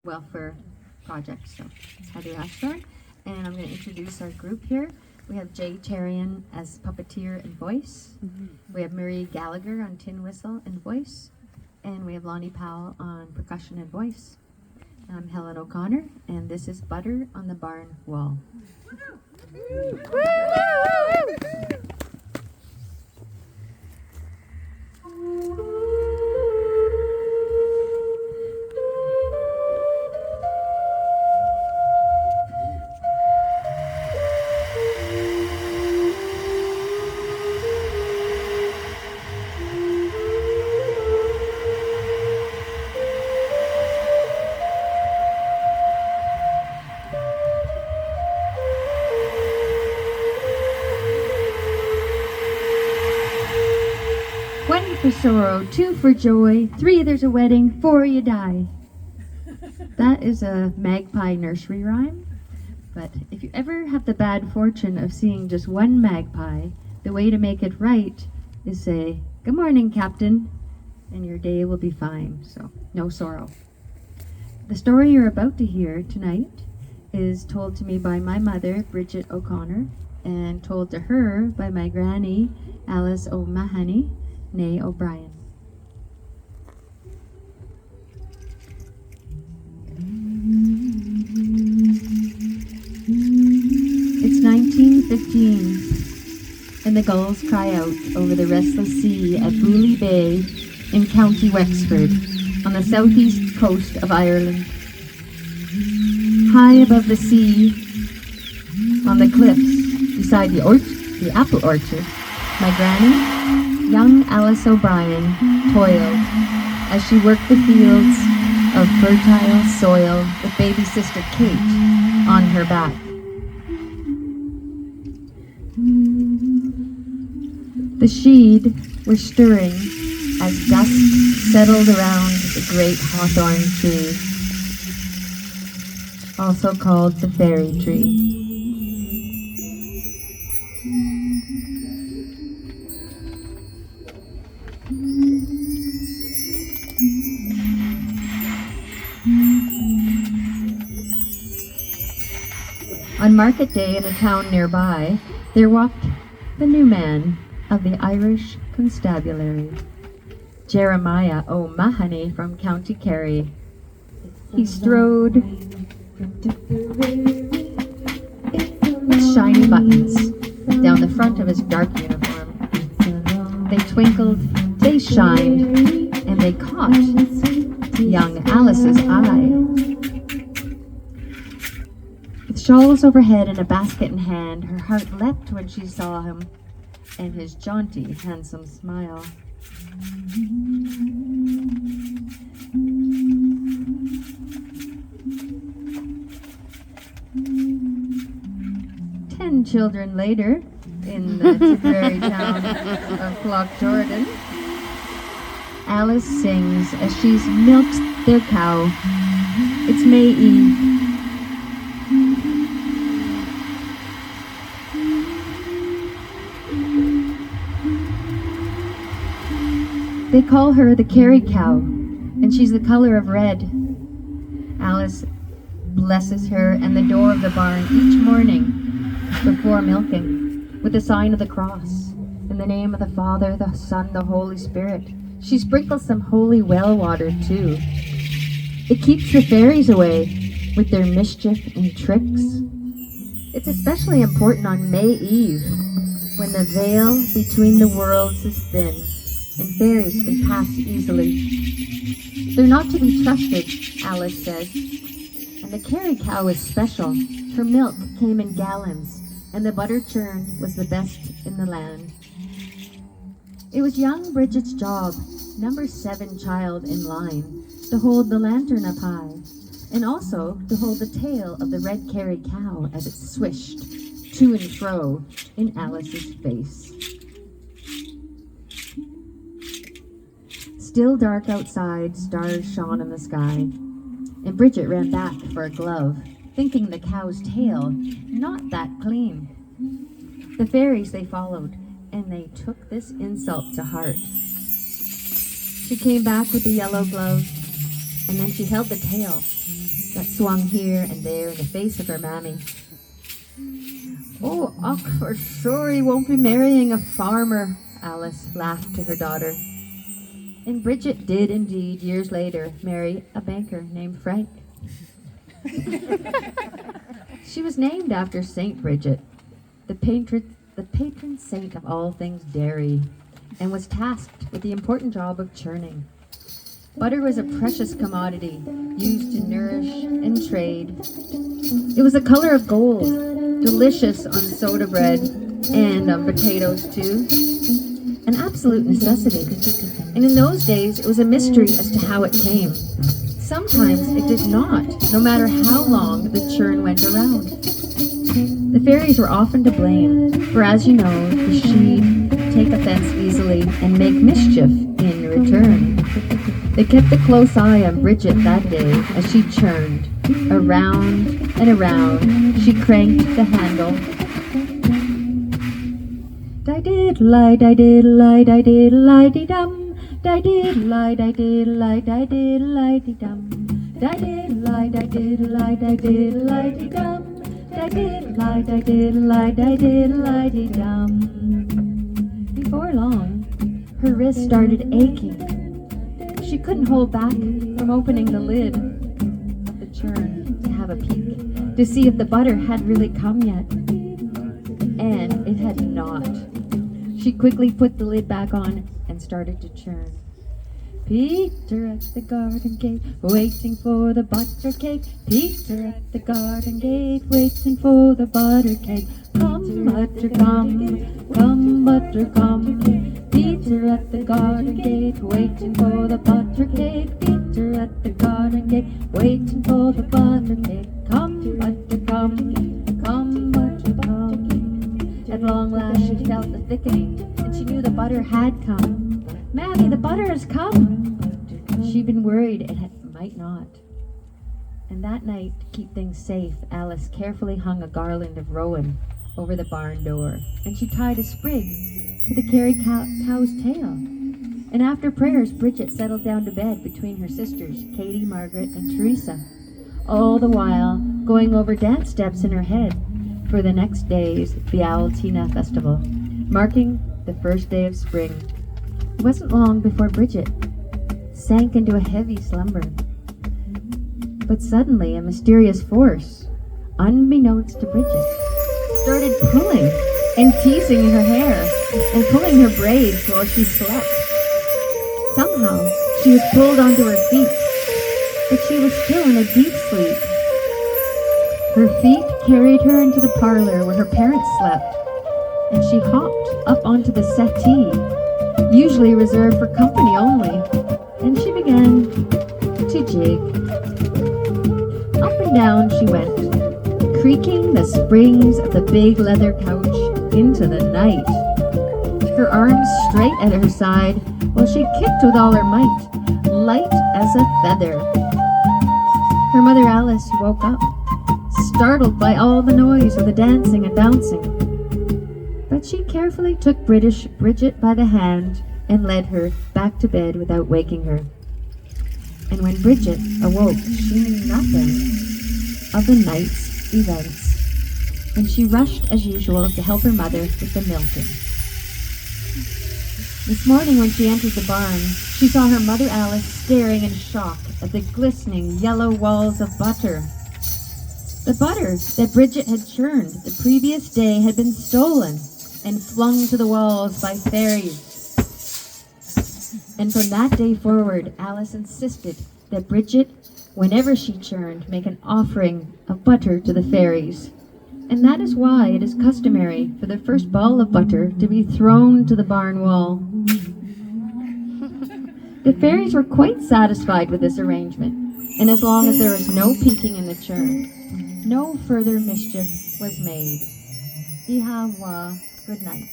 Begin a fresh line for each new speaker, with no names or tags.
welfare project. So it's Heather Ashthorn, and I'm going to introduce our group here. We have Cherian as puppeteer and voice. We have Marie Gallagher on tin whistle and voice. And we have Lonnie Powell on percussion and voice. I'm Helen O'Connor, and this is Butter on the Barn Wall. One for sorrow, two for joy, three there's a wedding, four you die. That is a magpie nursery rhyme. But if you ever have the bad fortune of seeing just one magpie, the way to make it right is say, "Good morning, Captain," and your day will be fine, so no sorrow. The story you're about to hear tonight is told to me by my mother, Bridget O'Connor, and told to her by my granny, Alice O'Mahoney, née O'Brien. It's 1915, and the gulls cry out over the restless sea at Booly Bay in County Wexford, on the southeast coast of Ireland. High above the sea, on the cliffs beside the apple orchard, my granny, young Alice O'Brien, toiled as she worked the fields of fertile soil with baby sister Kate on her back. The sheed was stirring as dusk settled around the great hawthorn tree, also called the fairy tree. On market day in a town nearby, there walked the new man of the Irish constabulary, Jeremiah O'Mahoney from County Kerry. He strode with shiny buttons down the front of his dark uniform. They twinkled, they shined, and they caught young Alice's eye. With shawls overhead and a basket in hand, her heart leapt when she saw him and his jaunty, handsome smile. Ten children later, in the Tipperary town of Cloughjordan, Alice sings as she's milked their cow. It's May Eve. They call her the Kerry cow, and she's the color of red. Alice blesses her and the door of the barn each morning before milking with the sign of the cross. In the name of the Father, the Son, the Holy Spirit. She sprinkles some holy well water too. It keeps the fairies away with their mischief and tricks. It's especially important on May Eve, when the veil between the worlds is thin and fairies can pass easily. They're not to be trusted, Alice says. And the Kerry cow is special. Her milk came in gallons, and the butter churn was the best in the land. It was young Bridget's job, number 7 child in line, to hold the lantern up high, and also to hold the tail of the red Kerry cow as it swished to and fro in Alice's face. Still dark outside, stars shone in the sky, and Bridget ran back for a glove, thinking the cow's tail not that clean. The fairies they followed, and they took this insult to heart. She came back with the yellow glove, and then she held the tail that swung here and there in the face of her mammy. "Oh, for sure he won't be marrying a farmer," Alice laughed to her daughter. And Bridget did indeed, years later, marry a banker named Frank. She was named after Saint Bridget, the patron saint of all things dairy, and was tasked with the important job of churning. Butter was a precious commodity used to nourish and trade. It was the color of gold, delicious on soda bread and on potatoes too. An absolute necessity. And in those days, it was a mystery as to how it came. Sometimes it did not, no matter how long the churn went around. The fairies were often to blame, for as you know, the sheep take offense easily and make mischief in return. They kept a close eye on Bridget that day as she churned. Around and around, she cranked the handle. "Di-diddle-lie, di-diddle-lie, di-diddle-lie-dee-dum. Di-diddle-lie, di-diddle-lie, di-diddle-lie-dee-dum. Di-diddle-lie, di-diddle-lie, di-diddle-lie-dee-dum. Di-diddle-lie, di-diddle-lie, di-diddle-lie-dee-dum." Before long, her wrist started aching. She couldn't hold back from opening the lid of the churn to have a peek, to see if the butter had really come yet. And it had not. She quickly put the lid back on and started to churn. Peter at the garden gate, waiting for the butter cake. Peter at the garden gate, waiting for the butter cake. Come, butter, come, come, butter, come. Peter at the garden gate, waiting for the butter cake. Peter at the garden gate, waiting for the butter cake. Come, butter, come, come, butter, come. At long last she felt the thickening, and she knew the butter had come. "Mammy, the butter has come!" She'd been worried it might not. And that night, to keep things safe, Alice carefully hung a garland of rowan over the barn door, and she tied a sprig to the carried cow's tail. And after prayers, Bridget settled down to bed between her sisters, Katie, Margaret, and Teresa, all the while going over dance steps in her head for the next day's Bealtina festival, marking the first day of spring. It wasn't long before Bridget sank into a heavy slumber. But suddenly a mysterious force, unbeknownst to Bridget, started pulling and teasing her hair and pulling her braids while she slept. Somehow she was pulled onto her feet, but she was still in a deep sleep. Her feet carried her into the parlor where her parents slept, and she hopped up onto the settee, usually reserved for company only, and she began to jig. Up and down she went, creaking the springs of the big leather couch into the night, her arms straight at her side while she kicked with all her might, light as a feather. Her mother Alice woke up, startled by all the noise of the dancing and bouncing. But she carefully took Bridget by the hand and led her back to bed without waking her. And when Bridget awoke, she knew nothing of the night's events, and she rushed as usual to help her mother with the milking. This morning when she entered the barn, she saw her mother Alice staring in shock at the glistening yellow walls of butter. The butter that Bridget had churned the previous day had been stolen and flung to the walls by fairies. And from that day forward, Alice insisted that Bridget, whenever she churned, make an offering of butter to the fairies. And that is why it is customary for the first ball of butter to be thrown to the barn wall. The fairies were quite satisfied with this arrangement, and as long as there was no peeking in the churn, no further mischief was made. Iha wa, good night.